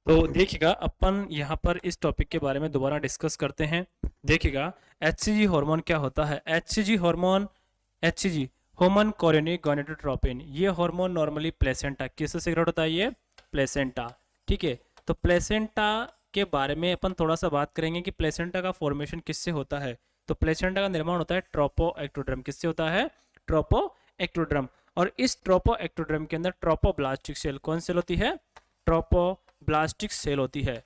तो देखिएगा अपन यहाँ पर इस टॉपिक के बारे में दोबारा डिस्कस करते हैं। देखिएगा एचसीजी हार्मोन क्या होता है। HCG hormone, HCG human chorionic gonadotropin, ये हार्मोन नॉर्मली प्लेसेंटा किससे सिक्रेट होता है, ये प्लेसेंटा। ठीक है, तो प्लेसेंटा के बारे में अपन थोड़ा सा बात करेंगे कि प्लेसेंटा का फॉर्मेशन किससे होता है। तो प्लेसेंटा का निर्माण होता है ट्रोपो एक्टोड्रम, किससे होता है, ट्रोपो एक्टोड्रम। और इस ट्रोपो एक्टोड्रम के अंदर ट्रोपोब्लास्टिक सेल, कौन सेल होती है, ट्रोपोब्लास्टिक सेल होती है।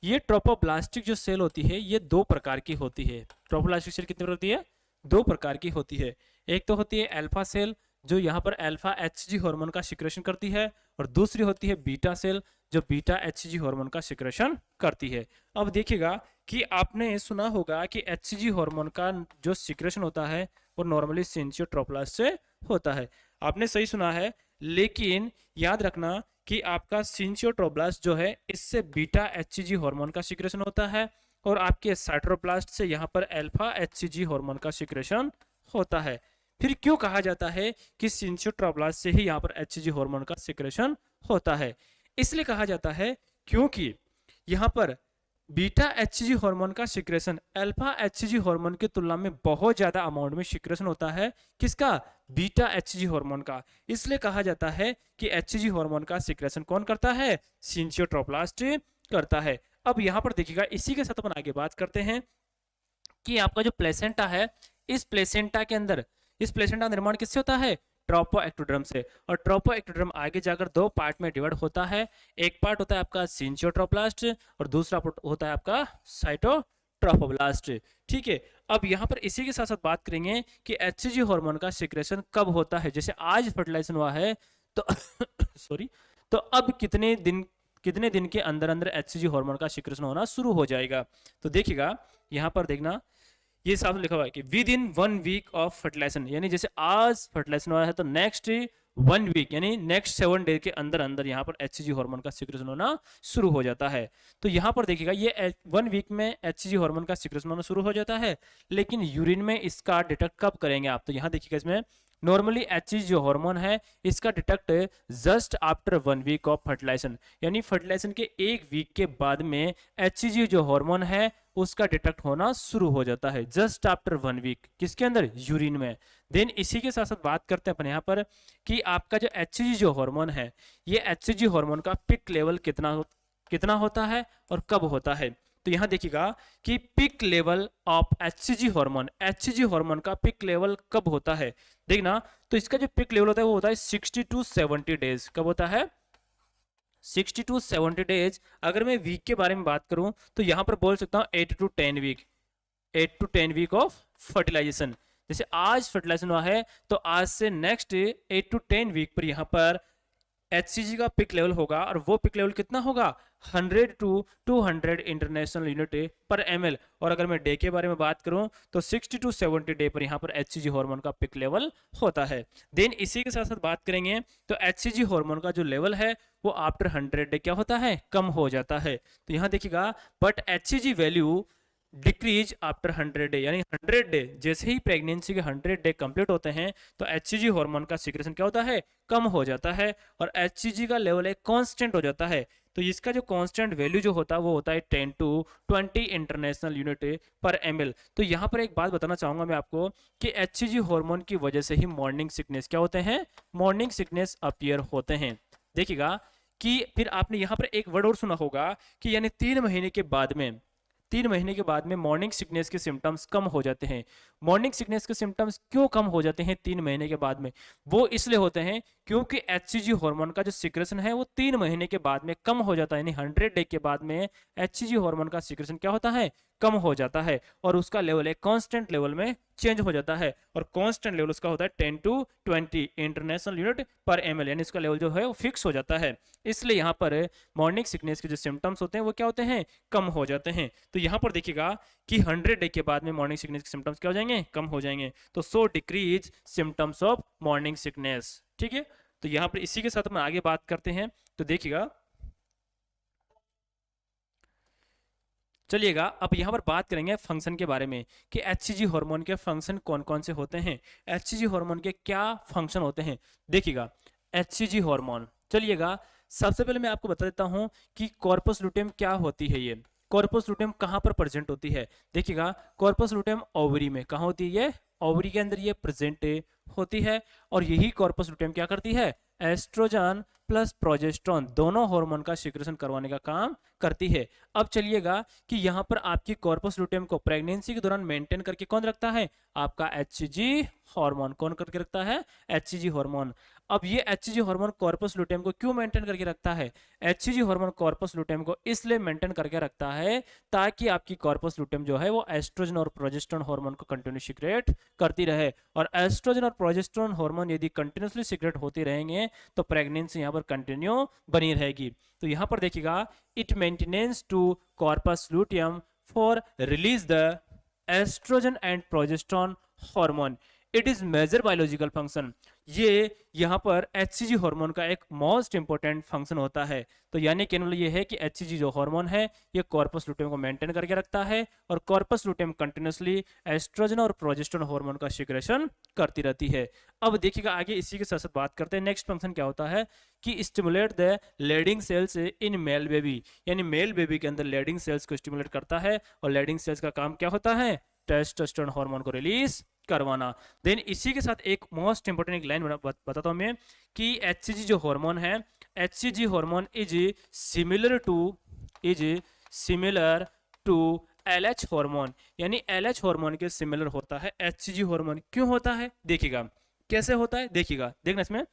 ये ट्रोपोब्लास्टिक जो सेल होती है ये दो प्रकार की होती है। ट्रोपोब्लास्टिक सेल कितनी प्रकार होती है, दो प्रकार की होती है। एक तो होती है अल्फा सेल जो यहाँ पर अल्फा एचजी हार्मोन का सिक्रेशन करती है, और दूसरी होती है बीटा सेल जो बीटा एचजी हार्मोन का सिक्रेशन करती है। अब देखिएगा कि आपने सुना होगा कि एचजी हार्मोन का जो सिक्रेशन होता है वो नॉर्मली सिंचियोट्रोप्लास्ट से होता है। आपने सही सुना है, लेकिन याद रखना कि आपका सिंचियोट्रोब्लास्ट जो है इससे बीटा एचसीजी हार्मोन का सिक्रेशन होता है, और आपके साइटोप्लास्ट से यहाँ पर अल्फा एचसीजी हार्मोन का सिक्रेशन होता है। फिर क्यों कहा जाता है कि सिंचियोट्रोब्लास्ट से ही यहाँ पर एचसीजी हार्मोन का सिक्रेशन होता है, इसलिए कहा जाता है क्योंकि यहाँ पर बीटा एचसीजी हार्मोन का सिक्रेशन अल्फा एचसीजी हार्मोन की तुलना में बहुत ज्यादा अमाउंट में सिक्रेशन होता है। किसका, बीटा एचसीजी हार्मोन का। इसलिए कहा जाता है कि एचसीजी हार्मोन का सिक्रेशन कौन करता है, सिंचियोट्रोप्लास्ट करता है। अब यहां पर देखिएगा, इसी के साथ अपन आगे बात करते हैं कि आपका जो प्लेसेंटा है, इस प्लेसेंटा के अंदर, इस प्लेसेंटा का निर्माण किससे होता है, ट्रोपो एक्टोड्रम से। और ट्रोपो एक्टोड्रम आगे जाकर दो पार्ट में डिवाइड होता है। एक पार्ट होता है आपका सिंचियोट्रोप्लास्ट और दूसरा पार्ट होता है आपका साइटोट्रोफोब्लास्ट। ठीक है, अब यहाँ पर इसी के साथ साथ बात करेंगे कि एचसीजी हार्मोन का सिक्रेशन कब होता है। जैसे आज फर्टिलाइजेशन हुआ है तो सॉरी, तो अब कितने दिन के अंदर अंदर एचसीजी हार्मोन का सिक्रेशन होना शुरू हो जाएगा। तो देखिएगा यहाँ पर देखना, ये साफ लिखा हुआ है कि within 1 week of fertilization, यानी जैसे आज फर्टिलाइजेशन हुआ है तो नेक्स्ट 1 वीक यानी नेक्स्ट 7 डे के अंदर अंदर यहाँ पर एचसीजी हार्मोन का सिक्रेशन होना शुरू हो जाता है। तो यहाँ पर देखिएगा ये 1 वीक में एचसीजी हार्मोन का सिक्रेशन होना शुरू हो जाता है, लेकिन यूरिन में इसका डिटेक्ट कब करेंगे आप। तो यहाँ देखिएगा इसमें नॉर्मली एचसीजी जो हार्मोन है इसका detect just after 1 week of fertilization, यानी फर्टिलाइजेशन के 1 वीक के बाद में एचसीजी जो हार्मोन है उसका डिटेक्ट होना शुरू हो जाता है जस्ट आफ्टर 1 वीक, किसके अंदर, यूरिन में। देन इसी के साथ साथ बात करते हैं अपन यहाँ पर कि आपका जो एचसीजी जो हार्मोन है, ये एचसीजी हार्मोन का पिक लेवल कितना होता है और कब होता है। तो यहां देखिएगा कि pick level of HCG hormone का पिक लेवल कब होता है। देखना, तो इसका जो पिक लेवल होता है वो होता है 60 टू 70 डेज। कब होता है, 60 टू 70 डेज। अगर मैं वीक के बारे में बात करूं तो यहां पर बोल सकता हूं 8 टू 10 वीक ऑफ फर्टिलाइजेशन। जैसे आज फर्टिलाइजेशन हुआ है तो आज से नेक्स्ट 8 टू 10 वीक पर यहां पर एचसीजी का पिक लेवल होगा, और वो पिक लेवल कितना होगा, 100 टू 200 इंटरनेशनल यूनिट पर एमएल। और अगर मैं डे के बारे में बात करूं तो 60 टू 70 डे पर यहां पर एचसीजी हार्मोन का पिक लेवल होता है। देन इसी के साथ साथ बात करेंगे तो एचसीजी हार्मोन का जो लेवल है वो आफ्टर 100 डे क्या होता है, कम हो जाता है। तो यहां देखिएगा, but HCG value decrease after 100 day, यानी 100 डे जैसे ही प्रेगनेंसी के 100 डे कंप्लीट होते हैं तो एचसीजी हार्मोन का सिक्रेशन क्या होता है, कम हो जाता है, और एचसीजी का लेवल एक कांस्टेंट हो जाता है। तो इसका जो कांस्टेंट वैल्यू जो होता है वो होता है 10 टू 20 इंटरनेशनल यूनिट पर एमएल। तो यहाँ पर एक बात बताना चाहूंगा मैं आपको कि एचसीजी हार्मोन की वजह से ही मॉर्निंग सिकनेस क्या होते हैं, मॉर्निंग सिकनेस अपीयर होते हैं। देखिएगा कि फिर आपने यहाँ पर एक वर्ड और सुना होगा कि यानी 3 महीने के बाद में मॉर्निंग सिकनेस के सिम्टम्स कम हो जाते हैं। मॉर्निंग सिकनेस के सिम्टम्स क्यों कम हो जाते हैं 3 महीने के बाद में, वो इसलिए होते हैं क्योंकि एचसीजी हार्मोन का जो सिक्रेशन है वो 3 महीने के बाद में कम हो जाता है, यानी 100 डे के बाद में एचसीजी हार्मोन का सिक्रेशन क्या होता है, कम हो जाता है, और उसका लेवल एक कांस्टेंट लेवल में चेंज हो जाता है। और कांस्टेंट लेवल उसका होता है 10 टू 20 इंटरनेशनल यूनिट पर एमएल, यानी इसका लेवल जो है वो फिक्स हो जाता है। इसलिए यहाँ पर मॉर्निंग सिकनेस के जो सिम्टम्स होते हैं वो क्या होते हैं, कम हो जाते हैं। तो यहाँ पर देखिएगा कि 100 डे के बाद में मॉर्निंग सिकनेस के सिम्टम्स क्या हो जाएंगे, कम हो जाएंगे। तो so decrease symptoms of morning sickness. ठीक है, तो यहाँ पर इसी के साथ हम आगे बात करते हैं। तो देखिएगा, चलिएगा अब यहाँ पर बात करेंगे फंक्शन के बारे में कि एचसीजी हार्मोन के फंक्शन कौन कौन से होते हैं, एचसीजी हार्मोन के क्या फंक्शन होते हैं। देखिएगा एचसीजी हार्मोन, चलिएगा सबसे पहले मैं आपको बता देता हूं कि कॉर्पस लुटेम क्या होती है। ये कॉर्पस लुटेम कहां पर प्रेजेंट होती है? देखिएगा, कॉर्पस लुटेम ओवरी में कहां होती है? ये ओवरी के अंदर ये प्रेजेंट होती है। और यही कॉर्पस लुटेम क्या करती है? एस्ट्रोजन प्लस प्रोजेस्टेरोन दोनों हार्मोन का सिक्रेशन करवाने का काम करती है। अब चलिएगा कि यहाँ पर आपकी कॉर्पस लुटेम को प्रेगनेंसी के दौरान मेंटेन करके कौन रखता है? आपका एचसीजी हार्मोन। कौन करके रखता है? HCG hormone. अब ये एचसीजी हार्मोन कॉर्पस लुटेम को क्यों मेंटेन करके रखता है? एचसीजी हार्मोन कॉर्पस लुटेम को इसलिए मेंटेन करके रखता है ताकि आपकी कॉर्पस लुटेम जो है वो एस्ट्रोजन और प्रोजेस्टेरोन हार्मोन को कंटिन्यू सीक्रेट करती रहे। और एस्ट्रोजन और प्रोजेस्टेरोन हार्मोन यदि कंटिन्यूसली सीक्रेट होती रहेंगे तो प्रेगनेंसी यहाँ पर कंटिन्यू बनी रहेगी। तो यहाँ पर देखिएगा, it maintenance to corpus luteum for release the estrogen and progesterone hormone. It is major biological function. ये यहाँ पर एचसीजी हार्मोन का एक मोस्ट इंपोर्टेंट फंक्शन होता है। तो यानी कहने वाला ये है कि एचसीजी जो हार्मोन है ये कॉर्पस लुटेम को मेंटेन करके रखता है और कॉर्पस लुटेम कंटिन्यूसली एस्ट्रोजन और प्रोजेस्टेरोन हार्मोन का सिक्रेशन करती रहती है। अब देखिएगा आगे इसी के साथ साथ बात करते हैं नेक्स्ट फंक्शन क्या होता है कि stimulate the Leydig cells in male baby, यानी मेल बेबी के अंदर लेडिंग सेल्स को स्टिमुलेट करता है। और लेडिंग सेल्स का काम क्या होता है? टेस्टोस्टेरोन हार्मोन को रिलीज करवाना। देन इसी के साथ एक मोस्ट इंपोर्टेंट एक लाइन बताता हूं मैं कि एचसीजी जो हार्मोन है, HCG hormone is similar to LH hormone, यानी एलएच हार्मोन के सिमिलर होता है एचसीजी हार्मोन। क्यों होता है? देखिएगा कैसे होता है, देखिएगा देखना इसमें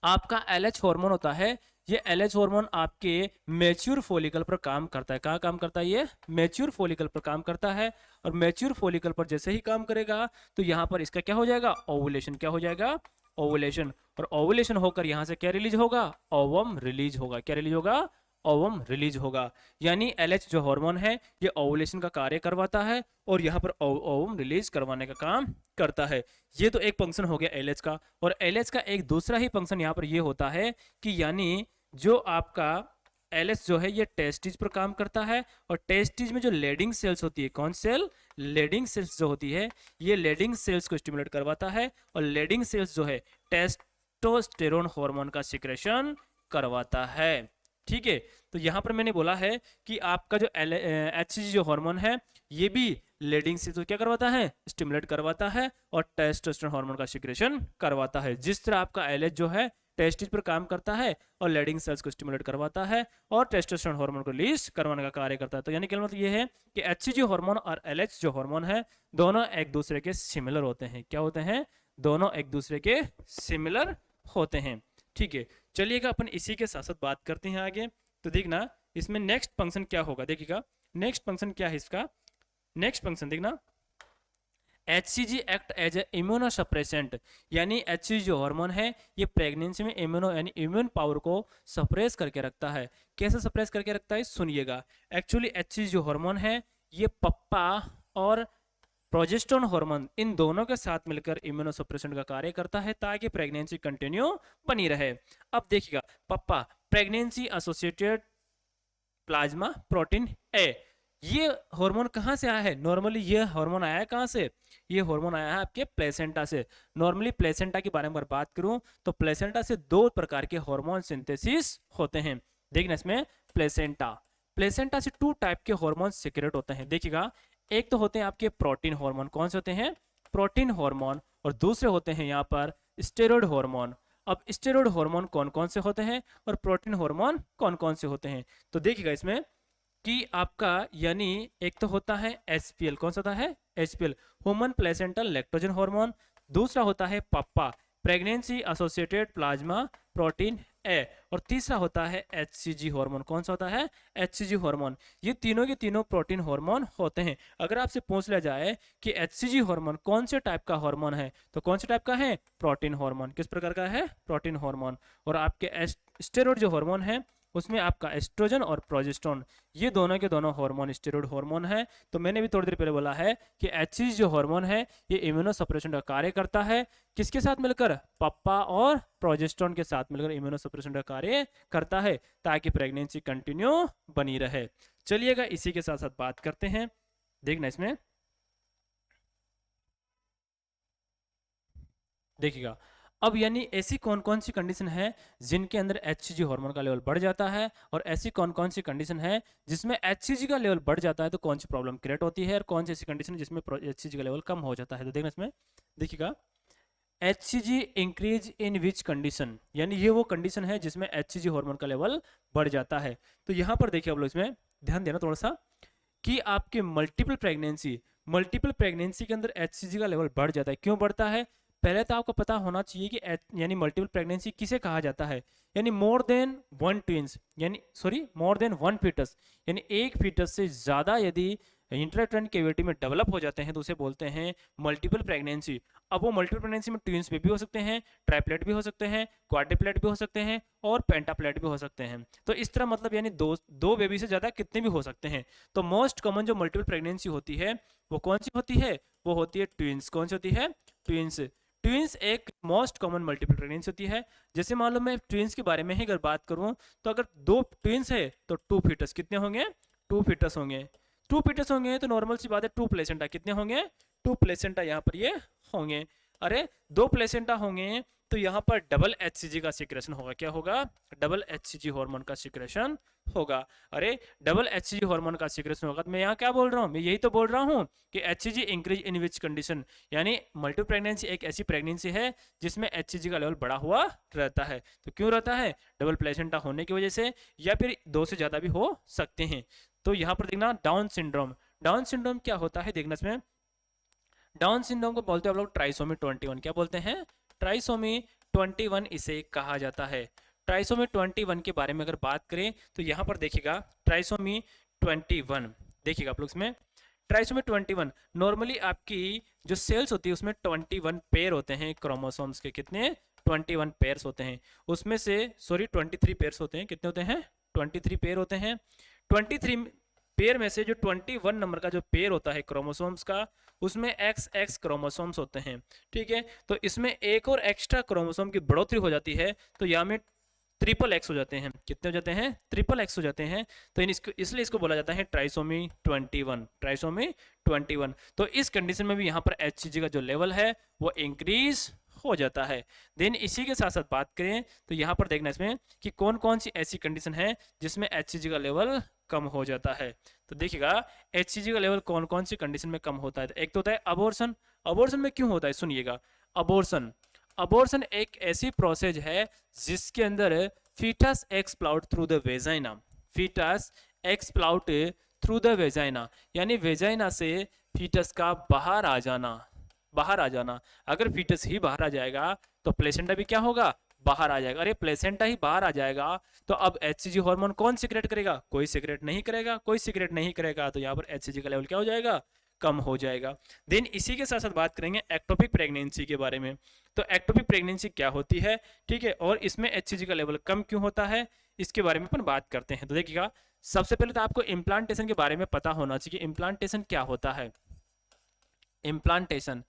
आपका एलएच हार्मोन होता है। ये एलएच हार्मोन आपके मैच्योर फॉलिकल पर काम करता है। कहाँ काम करता है? ये मैच्योर फॉलिकल पर काम करता है। और मैच्योर फॉलिकल पर जैसे ही काम करेगा तो यहाँ पर इसका क्या हो जाएगा? ओवुलेशन। क्या हो जाएगा? ओवुलेशन। और ओवुलेशन होकर यहाँ से क्या रिलीज होगा? ओवम रिलीज होगा। क्या रिलीज होगा? ओवम रिलीज होगा। यानी एलएच जो हार्मोन है ये ओवुलेशन का कार्य करवाता है और यहाँ पर ओवम रिलीज करवाने का काम करता है। ये तो एक फंक्शन हो गया एलएच का। और एलएच का एक दूसरा ही फंक्शन यहाँ पर ये होता है कि यानी जो आपका एलएच जो है ये टेस्टिज पर काम करता है। और टेस्टिज में जो लेडिंग सेल्स होती है, कौन सेल? लेडिंग सेल्स जो होती है ये लेडिंग सेल्स को स्टिमुलेट करवाता है। और लेडिंग सेल्स जो है टेस्टोस्टेरोन हार्मोन का सिक्रेशन करवाता है। ठीक है, तो यहां पर मैंने बोला है कि आपका जो एचसीजी जो हार्मोन है ये भी लेडिंग सेल्स को क्या करवाता है? स्टिमुलेट करवाता है और टेस्टोस्टेरोन हार्मोन का सिक्रेशन करवाता है। जिस तरह आपका एलएच जो है टेस्टिज पर काम करता है और लेडिंग सेल्स को स्टिमुलेट करवाता है और टेस्टोस्टेरोन हार्मोन को रिलीज करवाने का कार्य करता है। तो यानी कि मतलब ये है कि एचसीजी हार्मोन और एलएच जो हार्मोन है दोनों एक दूसरे के सिमिलर होते हैं। क्या होते हैं? दोनों एक दूसरे के सिमिलर होते हैं। ठीक है, चलिएगा अपन इसी के साथ साथ बात करते हैं आगे। तो देखना इसमें नेक्स्ट फंक्शन क्या होगा। देखिएगा नेक्स्ट फंक्शन क्या है इसका। नेक्स्ट फंक्शन देखना, HCG act as a immunosuppressant, यानी एचसीजी जो हार्मोन है ये प्रेगनेंसी में इम्यूनो यानी इम्यून पावर को सप्रेस करके रखता है। कैसे सप्रेस करके रखता है? सुनिएगा। एक्चुअली एचसीजी जो हार्मोन है ये पप्पा और प्रोजेस्टेरोन हार्मोन इन दोनों के साथ मिलकर इम्यूनोसप्रेसेंट का कार्य करता है ताकि प्रेगनेंसी कंटिन्यू बनी रहे। अब देखिएगा pappa pregnancy associated plasma protein A, ये हार्मोन कहाँ से आया है? नॉर्मली ये हार्मोन आया है कहाँ से? ये हार्मोन आया है आपके प्लेसेंटा से। नॉर्मली प्लेसेंटा के बारे में अगर बात करूं तो प्लेसेंटा से दो प्रकार के हार्मोन सिंथेसिस होते हैं। देखना इसमें प्लेसेंटा से टू टाइप के हार्मोन सीक्रेट होते हैं। देखिएगा एक तो होते हैं आपके प्रोटीन हार्मोन। कौन से होते हैं? Protein hormone. और दूसरे होते हैं यहाँ पर स्टेरॉयड हार्मोन। अब स्टेरॉयड हार्मोन कौन कौन से होते हैं और प्रोटीन हार्मोन कौन कौन से होते हैं? तो देखिएगा इसमें कि आपका यानी एक तो होता है एचपीएल। कौन सा होता है? HPL, human placental lactogen hormone. दूसरा होता है pappa, pregnancy associated plasma protein A. और तीसरा होता है एचसीजी हार्मोन। कौन सा होता है? HCG hormone. ये तीनों के तीनों प्रोटीन हार्मोन होते हैं। अगर आपसे पूछ लिया जाए कि एचसीजी हार्मोन कौन से टाइप का हार्मोन है तो कौन से टाइप का है? Protein hormone. किस प्रकार का है? Protein hormone. और आपके स्टेरॉयड जो हार्मोन है उसमें आपका एस्ट्रोजन और प्रोजेस्टेरोन ये दोनों के दोनों हार्मोन स्टेरॉयड हार्मोन है। तो मैंने भी थोड़ी देर पहले बोला है कि एचसीजी जो हार्मोन है ये इम्यूनोसप्रेशन का कार्य करता है। किसके साथ मिलकर? पप्पा और प्रोजेस्टेरोन के साथ मिलकर इम्यूनोसप्रेशन का कार्य करता है ताकि प्रेगनेंसी कंटिन्यू बनी रहे। चलिएगा इसी के साथ साथ बात करते हैं। देखना इसमें देखिएगा अब यानी ऐसी कौन कौन सी कंडीशन है जिनके अंदर HCG हार्मोन का लेवल बढ़ जाता है, और ऐसी कौन कौन सी कंडीशन है जिसमें HCG का लेवल बढ़ जाता है तो कौन सी प्रॉब्लम क्रिएट होती है, और कौन सी ऐसी कंडीशन है जिसमें HCG का लेवल कम हो जाता है। तो देखना इसमें, देखिएगा, HCG increase in which condition, यानी ये वो कंडीशन है जिसमें HCG हार्मोन का लेवल बढ़ जाता है। तो यहाँ पर देखिए आप लोग इसमें ध्यान देना थोड़ा सा कि आपके मल्टीपल प्रेगनेंसी के अंदर HCG का लेवल बढ़ जाता है। क्यों बढ़ता है? पहले तो आपको पता होना चाहिए कि यानी मल्टीपल प्रेगनेंसी किसे कहा जाता है, यानी मोर देन वन ट्विंस, यानी sorry more than one fetus, यानी एक फीटस से ज़्यादा यदि इंट्रायूटेराइन कैविटी में डेवलप हो जाते हैं तो उसे बोलते हैं मल्टीपल प्रेगनेंसी। अब वो मल्टीपल प्रेगनेंसी में ट्विंस बेबी हो सकते हैं, ट्राइपलेट भी हो सकते हैं, क्वाड्रिप्लेट भी हो सकते हैं, और पेंटाप्लेट भी हो सकते हैं। तो इस तरह मतलब यानी दो बेबी से ज़्यादा कितने भी हो सकते हैं। तो मोस्ट कॉमन जो मल्टीपल प्रेगनेंसी होती है वो कौन सी होती है? वो होती है ट्विंस। कौन सी होती है? ट्विंस। ट्विंस एक मोस्ट कॉमन मल्टीपल प्रेगनेंसी होती है। जैसे मान लो मैं ट्विंस के बारे में ही अगर बात करूं तो अगर दो ट्विंस है तो टू फीटस कितने होंगे? टू फीटस होंगे। टू फीटस होंगे तो नॉर्मल सी बात है टू प्लेसेंटा कितने होंगे? टू प्लेसेंटा यहाँ पर ये होंगे। अरे दो प्लेसेंटा होंगे तो यहाँ पर डबल HCG का सिक्रेशन होगा। क्या होगा? डबल HCG हार्मोन का सिक्रेशन होगा। अरे डबल HCG हार्मोन का सिक्रेशन होगा तो मैं यहाँ क्या बोल रहा हूँ? मैं यही तो बोल रहा हूँ कि HCG increase in which condition, यानी मल्टीपल प्रेगनेंसी एक ऐसी प्रेगनेंसी है जिसमें HCG का लेवल बढ़ा हुआ रहता है। तो क्यों रहता है? डबल प्लेसेंटा होने की वजह से, या फिर दो से ज़्यादा भी हो सकते हैं। तो यहाँ पर देखना डाउन सिंड्रोम। डाउन सिंड्रोम क्या होता है देखना इसमें, डाउन सिंड्रोम को बोलते हैं आप लोग ट्राइसोमी 21। क्या बोलते हैं? ट्राइसोमी 21 इसे कहा जाता है। ट्राइसोमी 21 के बारे में अगर बात करें तो यहाँ पर देखिएगा ट्राइसोमी 21, देखिएगा आप लोग इसमें ट्राइसोमी 21 नॉर्मली आपकी जो सेल्स होती है उसमें 21 पेयर होते हैं क्रोमोसोम्स के। कितने? 21 पेयर्स होते हैं। उसमें से सॉरी 23 पेयर्स होते हैं। कितने होते हैं? 23 पेयर होते हैं। 23 पेयर में से जो 21 नंबर का जो पेयर होता है क्रोमोसोम्स का, उसमें XX क्रोमोसोम्स होते हैं। ठीक है, तो इसमें एक और एक्स्ट्रा क्रोमोसोम की बढ़ोतरी हो जाती है तो यहाँ में ट्रिपल एक्स हो जाते हैं। कितने हो जाते हैं? ट्रिपल एक्स हो जाते हैं। तो इसलिए इसको बोला जाता है ट्राइसोमी 21। ट्राइसोमी 21। तो इस कंडीशन में भी यहाँ पर HCG का जो लेवल है वो इंक्रीज हो जाता है। देन इसी के साथ साथ बात करें तो यहाँ पर देखना इसमें कि कौन कौन सी ऐसी कंडीशन है जिसमें HCG का लेवल कम हो जाता है। तो देखिएगा HCG का लेवल कौन कौन सी कंडीशन में कम होता है। तो एक तो होता है अबॉर्शन। अबॉर्शन में क्यों होता है सुनिएगा। अबॉर्शन अबॉर्शन एक ऐसी प्रोसेस है जिसके अंदर fetus explode through the vagina. Fetus explode through the vagina, यानी वेजाइना से फीटस का बाहर आ जाना। बाहर आ जाना। अगर फीटस ही बाहर आ जाएगा तो प्लेसेंटा भी क्या होगा? बाहर आ जाएगा। अरे प्लेसेंटा ही बाहर आ जाएगा तो अब HCG हार्मोन कौन सिक्रेट करेगा? कोई सिक्रेट नहीं करेगा। कोई सिक्रेट नहीं करेगा तो यहाँ पर HCG का लेवल क्या हो जाएगा? कम हो जाएगा। देन इसी के साथ साथ बात करेंगे एक्टोपिक प्रेगनेंसी के बारे में। तो एक्टोपिक प्रेगनेंसी क्या होती है, ठीक है, और इसमें HCG का लेवल कम क्यों होता है, इसके बारे में अपन बात करते हैं। तो देखिएगा सबसे पहले तो आपको इम्प्लांटेशन के बारे में पता होना चाहिए। इम्प्लांटेशन क्या होता है? इम्प्लांटेशन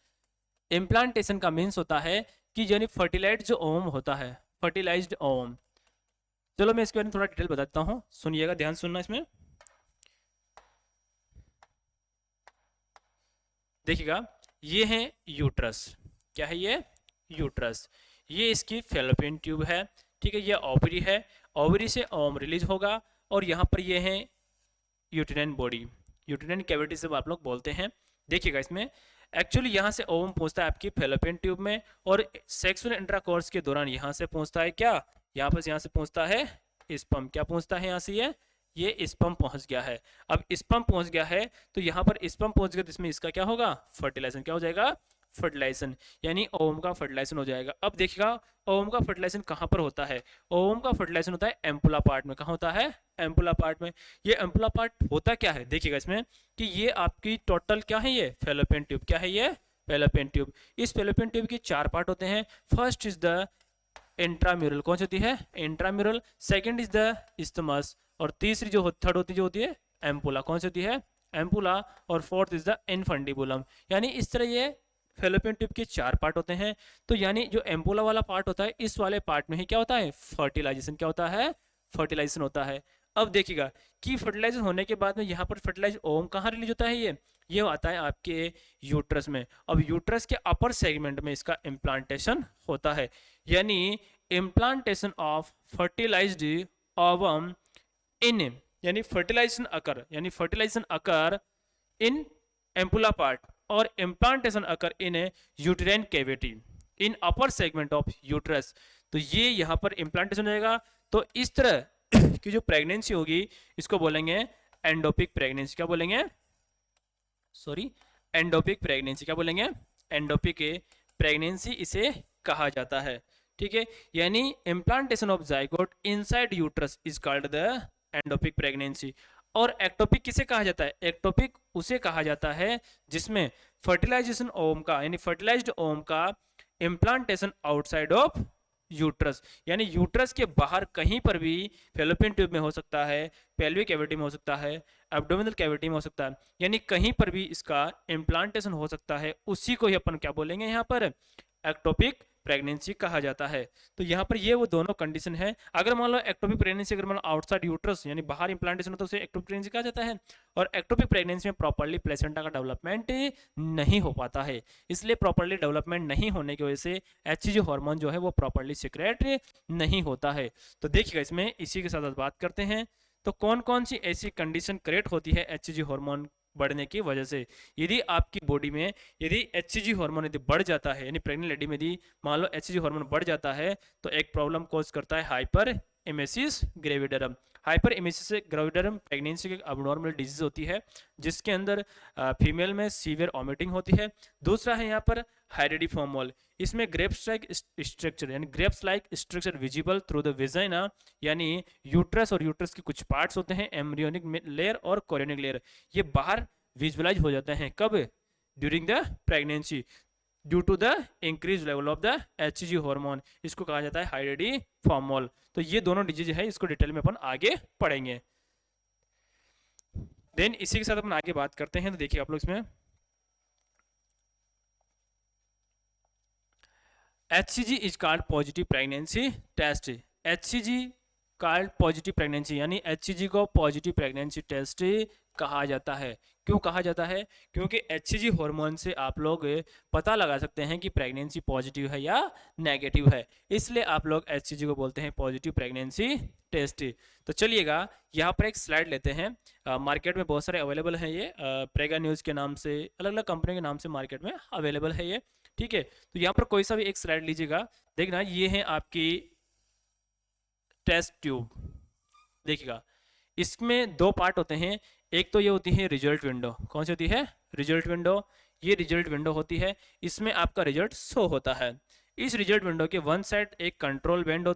इम्प्लांटेशन का मीन्स होता है कि यानी फर्टिलाइज्ड जो ओवम होता है, फर्टिलाइज्ड ओवम। चलो मैं इसके बारे में थोड़ा डिटेल बताता हूँ, सुनिएगा, ध्यान सुनना इसमें। देखिएगा ये है यूट्रस। क्या है ये? यूट्रस। ये इसकी फैलोपियन ट्यूब है। ठीक है, ये ओवरी है। ओवरी से ओवम रिलीज होगा और यहाँ पर ये है यूटेराइन बॉडी। यूटेराइन कैविटी से आप लोग बोलते हैं। देखिएगा इसमें एक्चुअली यहाँ से ओवम पहुँचता है आपकी फैलोपियन ट्यूब में, और सेक्सुअल इंटरकोर्स के दौरान यहाँ से पहुँचता है क्या? यहाँ से पहुँचता है स्पर्म। क्या पहुँचता है? यहाँ से ये स्पर्म पहुँच गया है। अब स्पर्म पहुँच गया है तो यहाँ पर स्पर्म पहुँच गया तो इसमें इसका क्या होगा? फर्टिलाइजेशन। क्या हो जाएगा? फर्टिलाइजेशन, यानी ओवम का फर्टिलाइजेशन हो जाएगा। अब देखिएगा ओवम का फर्टिलाइजेशन कहाँ पर होता है? ओवम का फर्टिलाइजेशन होता है एम्पुला पार्ट में। कहाँ होता है? एम्पुला पार्ट में। ये एम्पुला पार्ट होता क्या है? देखिएगा इसमें कि ये आपकी टोटल क्या है? ये फैलोपियन ट्यूब। क्या है ये? Fallopian tube. इस फैलोपियन ट्यूब के चार पार्ट होते हैं। First is the intramural. कौन सी होती है? Intramural. Second is the isthmus, और तीसरी जो थर्ड होती है एम्पुला। कौन सी होती है? एम्पुला। और फोर्थ इज द इनफंडिबुलम। यानी इस तरह ये फैलोपियन ट्यूब के चार पार्ट होते हैं। तो यानी जो एम्पुला वाला पार्ट होता है, इस वाले पार्ट में ही क्या होता है? फर्टिलाइजेशन। क्या होता है? फर्टिलाइजेशन होता है। अब देखिएगा कि फर्टिलाइजेशन होने के बाद में यहाँ पर फर्टिलाइज ओवम कहाँ रिलीज होता है? ये आता है आपके यूट्रस में। अब यूट्रस के अपर सेगमेंट में इसका इम्प्लांटेशन होता है, यानी इम्प्लांटेशन ऑफ फर्टिलाइज्ड ओवम इन, यानी फर्टिलाइजेशन अकर इन एम्पुला पार्ट और implantation occur in uterine cavity in upper segment of uterus. तो ये यहाँ पर इम्प्लांटेशन हो जाएगा। तो इस तरह की जो प्रेगनेंसी होगी इसको बोलेंगे एंडोपिक प्रेगनेंसी। क्या बोलेंगे? Sorry, endopic pregnancy. क्या बोलेंगे? एंडोपिक प्रेगनेंसी इसे कहा जाता है। ठीक है, यानी implantation of zygote inside uterus is called the endopic pregnancy. और एक्टोपिक किसे कहा जाता है? एक्टोपिक उसे कहा जाता है जिसमें फर्टिलाइजेशन ओम का, यानी फर्टिलाइज्ड ओम का इम्प्लांटेशन आउटसाइड ऑफ यूट्रस, यानी यूट्रस के बाहर कहीं पर भी, फेलोपियन ट्यूब में हो सकता है, पेल्विक कैविटी में हो सकता है, एब्डोमिनल कैविटी में हो सकता है, यानी कहीं पर भी इसका इम्प्लांटेशन हो सकता है, उसी को ही अपन क्या बोलेंगे यहाँ पर? एक्टोपिक प्रेगनेंसी कहा जाता है। तो यहाँ पर ये वो दोनों कंडीशन है। अगर मान लो एक्टोपिक प्रेगनेंसी अगर मान लो आउटसाइड यूट्रस यानी बाहर इंप्लांटेशन होता है, उसे एक्टोपिक प्रेगनेंसी कहा जाता है। और एक्टोपिक प्रेगनेंसी में प्रॉपर्ली प्लेसेंटा का डेवलपमेंट नहीं हो पाता है, इसलिए प्रॉपर्ली डेवलपमेंट नहीं होने की वजह से एचसीजी हार्मोन जो है वो प्रॉपर्ली सीक्रेट नहीं होता है। तो देखिएगा इसमें इसी के साथ बात करते हैं, तो कौन कौन सी ऐसी कंडीशन क्रिएट होती है एचसीजी हार्मोन बढ़ने की वजह से। यदि आपकी बॉडी में यदि एचसीजी हार्मोन यदि बढ़ जाता है, यानी प्रेग्नेंट लेडी में यदि मान लो एचसीजी हार्मोन बढ़ जाता है, तो एक प्रॉब्लम कॉज करता है hyperemesis gravidarum. Hyperemesis gravidarum pregnancy की अबनॉर्मल डिजीज होती है, जिसके अंदर फीमेल में सीवियर वॉमिटिंग होती है। दूसरा है यहाँ पर हाइड्रोडिफॉर्म मॉल, इसमें ग्रेप्स लाइक स्ट्रक्चर, यानी grapes like structure visible through the vagina, यानी यूट्रस और यूट्रस के कुछ पार्ट्स होते हैं, एम्ब्रियोनिक लेयर और कोरियोनिक लेयर, ये बाहर विजुअलाइज हो जाते हैं। कब? During the pregnancy, due to the increase level of the HCG hormone, इसको कहा जाता है हाइड्रोडिफॉर्म मॉल। तो ये दोनों डिजीज है, इसको डिटेल में अपन आगे पढ़ेंगे। देन इसी के साथ अपन आगे बात करते हैं। तो देखिए आप लोग इसमें HCG is called positive pregnancy test. HCG called positive pregnancy, यानी HCG को पॉजिटिव प्रेगनेंसी टेस्ट कहा जाता है। क्यों कहा जाता है? क्योंकि HCG हार्मोन से आप लोग पता लगा सकते हैं कि प्रेगनेंसी पॉजिटिव है या नेगेटिव है, इसलिए आप लोग HCG को बोलते हैं पॉजिटिव प्रेगनेंसी टेस्ट। तो चलिएगा यहाँ पर एक स्लाइड लेते हैं। मार्केट में बहुत सारे अवेलेबल हैं, ये प्रेगा न्यूज़ के नाम से, अलग अलग कंपनी के नाम से मार्केट में अवेलेबल है ये। ठीक है, तो यहाँ पर कोई सा भी एक स्लाइड लीजिएगा, देखना ये है आपकी टेस्ट ट्यूब। देखिएगा इसमें दो पार्ट होते हैं, एक तो ये होती है रिजल्ट विंडो। कौन सी होती है? Result window. ये रिजल्ट विंडो होती है, इसमें आपका रिजल्ट शो होता है। इस रिजल्ट विंडो के वन साइड एक कंट्रोल बैंड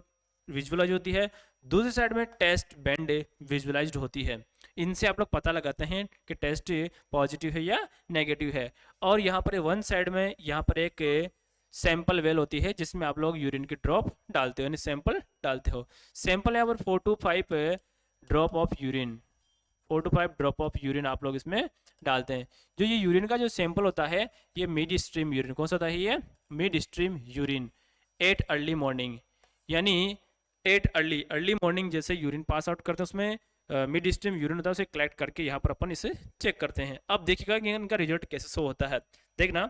विजुअलाइज होती है, दूसरी साइड में टेस्ट बैंड विजुअलाइज्ड होती है। इनसे आप लोग पता लगाते हैं कि टेस्ट पॉजिटिव है या नेगेटिव है। और यहाँ पर वन साइड में यहाँ पर एक सैंपल वेल होती है, जिसमें आप लोग यूरिन की ड्रॉप डालते हो, यानी सैंपल डालते हो। सैंपल यहाँ पर 4 to 5 drop of urine, 4 to 5 drop of urine आप लोग इसमें डालते हैं। जो ये यूरिन का जो सैंपल होता है, ये मिड स्ट्रीम यूरिन। कौन सा होता है ये? Mid stream urine. 8 early morning, यानी 8 अर्ली मॉर्निंग जैसे यूरिन पास आउट करते हैं, उसमें मिड स्ट्रीम यूरिन होता है, उसे कलेक्ट करके यहाँ पर अपन इसे चेक करते हैं। अब देखिएगा कि इनका रिजल्ट कैसे शो होता है। देखना,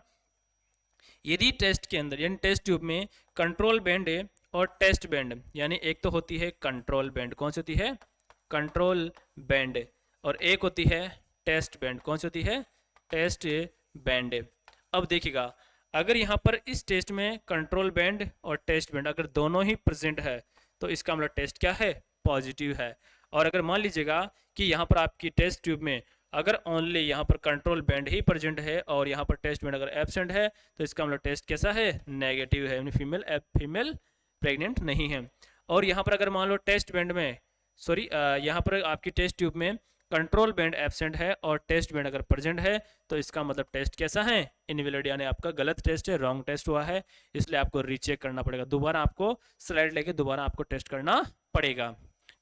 यदि टेस्ट के अंदर यानी टेस्ट ट्यूब में कंट्रोल बैंड और टेस्ट बैंड, यानी एक तो होती है कंट्रोल बैंड। कौन सी होती है? Control band. और एक होती है टेस्ट बैंड। कौन सी होती है? Test band. अब देखिएगा, अगर यहाँ पर इस टेस्ट में कंट्रोल बैंड और टेस्ट बैंड अगर दोनों ही प्रेजेंट है, तो इसका मतलब टेस्ट क्या है? पॉजिटिव है। और अगर मान लीजिएगा कि यहाँ पर आपकी टेस्ट ट्यूब में अगर ओनली यहाँ पर कंट्रोल बैंड ही प्रेजेंट है और यहाँ पर टेस्ट बैंड अगर एब्सेंट है, तो इसका मतलब टेस्ट कैसा है? नेगेटिव है, यानी फीमेल प्रेग्नेंट नहीं है। और यहाँ पर अगर मान लो टेस्ट बैंड में यहाँ पर आपकी टेस्ट ट्यूब में कंट्रोल बैंड एब्सेंट है और टेस्ट बैंड अगर प्रेजेंट है, तो इसका मतलब टेस्ट कैसा है? इनवैलिड, यानी आपका गलत टेस्ट है, रॉन्ग टेस्ट हुआ है, इसलिए आपको रीचेक करना पड़ेगा। दोबारा आपको स्लाइड लेके दोबारा आपको टेस्ट करना पड़ेगा।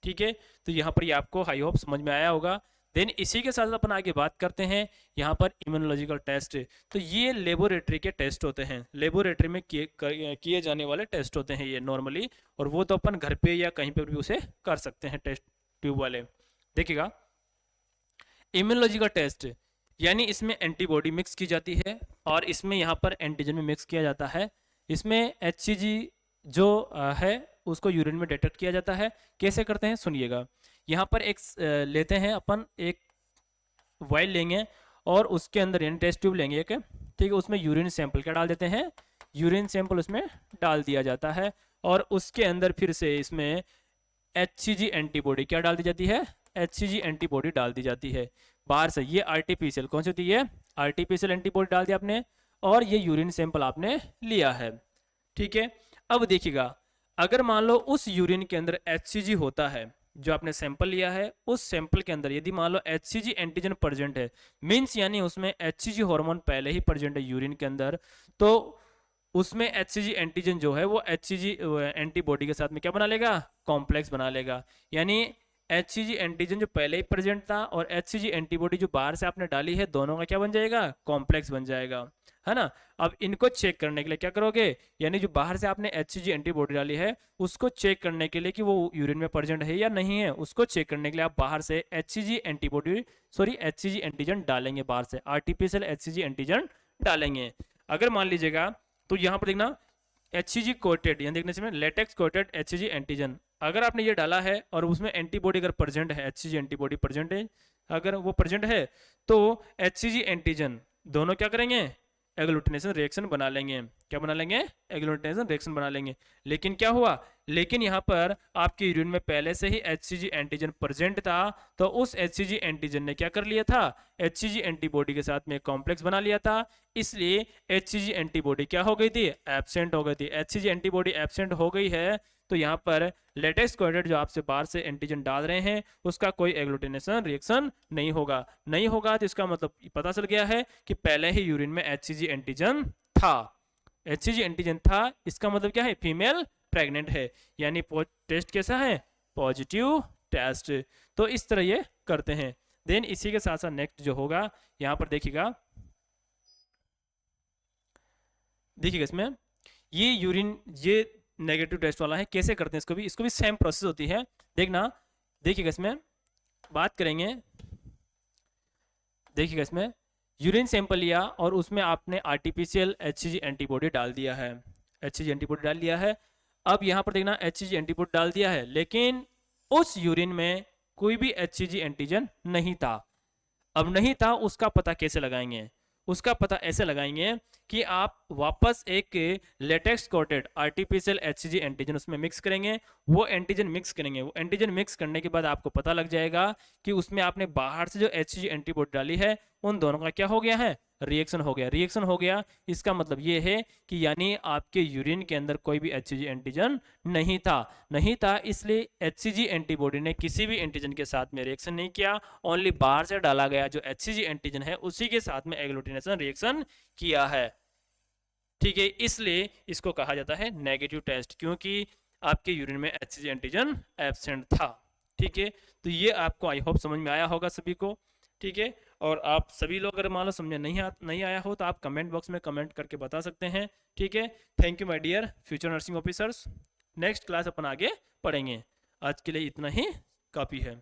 ठीक है, तो यहाँ पर ये आपको आई होप समझ में आया होगा। देन इसी के साथ अपन आगे बात करते हैं यहाँ पर इम्यूनोलॉजिकल टेस्ट। तो ये लेबोरेटरी के टेस्ट होते हैं, लेबोरेटरी में किए जाने वाले टेस्ट होते हैं ये नॉर्मली, और वो तो अपन घर पे या कहीं पर भी उसे कर सकते हैं टेस्ट ट्यूब वाले। देखिएगा, इम्यूनोलॉजिकल टेस्ट, यानी इसमें एंटीबॉडी मिक्स की जाती है और इसमें यहाँ पर एंटीजन में मिक्स किया जाता है। इसमें एचसीजी जो है उसको यूरिन में डिटेक्ट किया जाता है। कैसे करते हैं सुनिएगा। यहाँ पर एक लेते हैं अपन, एक वाइल लेंगे और उसके अंदर यानी टेस्ट ट्यूब लेंगे एक, ठीक है, उसमें यूरिन सैंपल क्या डाल देते हैं, यूरिन सैंपल उसमें डाल दिया जाता है और उसके अंदर फिर से इसमें एचसीजी एंटीबॉडी क्या डाल दी जाती है, एचसीजी एंटीबॉडी डाल दी जाती है बाहर से। ये आर्टिफिशियल कौन सी होती है, आर्टिफिशियल एंटीबॉडी डाल दिया आपने और ये यूरिन सैंपल आपने लिया है, ठीक है। अब देखिएगा, अगर मान लो उस यूरिन के अंदर एचसीजी होता है, जो आपने सैंपल लिया है उस सैंपल के अंदर यदि मान लो एचसीजी एंटीजन प्रेजेंट है, मींस यानी उसमें एचसीजी हार्मोन पहले ही प्रेजेंट है यूरिन के अंदर, तो उसमें एचसीजी एंटीजन जो है वो एचसीजी एंटीबॉडी के साथ में क्या बना लेगा, कॉम्प्लेक्स बना लेगा। यानी एचसीजी एंटीजन जो पहले ही प्रेजेंट था और एचसीजी एंटीबॉडी जो बाहर से आपने डाली है, दोनों का क्या बन जाएगा, कॉम्प्लेक्स बन जाएगा, है ना। अब इनको चेक करने के लिए क्या करोगे, यानी जो बाहर से आपने एचसीजी एंटीबॉडी डाली है उसको चेक करने के लिए कि वो यूरिन में प्रेजेंट है या नहीं है, उसको चेक करने के लिए आप बाहर से एचसीजी एंटीबॉडी एचसीजी एंटीजन डालेंगे, बाहर से आर्टिफिशियल एचसीजी एंटीजन डालेंगे। अगर मान लीजिएगा तो यहाँ पर देखना एचसीजी कोटेड, यहाँ देखने से लेटेक्स कोटेड एचसीजी एंटीजन, अगर आपने ये डाला है और उसमें एंटीबॉडी अगर प्रेजेंट है, एचसीजी एंटीबॉडी प्रेजेंट है, अगर वो प्रेजेंट है तो एचसीजी एंटीजन दोनों क्या करेंगे, एग्लूटिनेशन रिएक्शन बना लेंगे। क्या बना लेंगे, एग्लूटिनेशन रिएक्शन बना लेंगे। लेकिन क्या हुआ, लेकिन यहाँ पर आपके यूरिन में पहले से ही एचसीजी एंटीजन प्रेजेंट था, तो उस एचसीजी एंटीजन ने क्या कर लिया था, एचसीजी एंटीबॉडी के साथ में कॉम्प्लेक्स बना लिया था, इसलिए एचसीजी एंटीबॉडी क्या हो गई थी, एब्सेंट हो गई थी। एचसीजी एंटीबॉडी एब्सेंट हो गई है तो यहाँ पर लेटेक्स कोटेड जो आपसे बाहर से एंटीजन डाल रहे हैं उसका कोई एग्लूटिनेशन रिएक्शन नहीं होगा, नहीं होगा तो इसका मतलब पता चल गया है कि पहले ही यूरिन में एचसीजी एंटीजन था, एचसीजी एंटीजन था, इसका मतलब क्या है, फीमेल प्रेग्नेंट है, यानी टेस्ट कैसा है, पॉजिटिव टेस्ट। तो इस तरह ये करते हैं। देन इसी के साथ साथ नेक्स्ट जो होगा यहाँ पर देखिएगा, देखिएगा इसमें ये यूरिन ये नेगेटिव टेस्ट वाला है, कैसे करते हैं इसको भी सेम प्रोसेस होती है। देखना, देखिएगा इसमें बात करेंगे, देखिएगा इसमें यूरिन सैंपल लिया और उसमें आपने आर्टिफिशियल एचसीजी एंटीबॉडी डाल दिया है, एचसीजी एंटीबॉडी डाल दिया है। अब यहाँ पर देखना एचसीजी एंटीबॉडी डाल दिया है लेकिन उस यूरिन में कोई भी एचसीजी एंटीजन नहीं था। अब नहीं था, उसका पता कैसे लगाएंगे, उसका पता ऐसे लगाएंगे कि आप वापस एक latex coated artificial HCG antigen उसमें मिक्स करेंगे, वो एंटीजन मिक्स करेंगे, वो एंटीजन मिक्स करने के बाद आपको पता लग जाएगा कि उसमें आपने बाहर से जो एचसीजी एंटीबॉडी डाली है उन दोनों का क्या हो गया है, रिएक्शन हो गया, रिएक्शन हो गया। इसका मतलब ये है कि यानी आपके यूरिन के अंदर कोई भी एचसीजी एंटीजन नहीं था, नहीं था, इसलिए एचसीजी एंटीबॉडी ने किसी भी एंटीजन के साथ में रिएक्शन नहीं किया, ओनली बाहर से डाला गया जो एचसीजी एंटीजन है उसी के साथ में एग्लूटिनेशन रिएक्शन किया है, ठीक है। इसलिए इसको कहा जाता है नेगेटिव टेस्ट, क्योंकि आपके यूरिन में एचसीजी एंटीजन एब्सेंट था, ठीक है। तो ये आपको आई होप समझ में आया होगा सभी को, ठीक है। और आप सभी लोग अगर मान लो समझ नहीं आया हो तो आप कमेंट बॉक्स में कमेंट करके बता सकते हैं, ठीक है। Thank you my dear future nursing officers. Next class अपन आगे पढ़ेंगे, आज के लिए इतना ही काफ़ी है।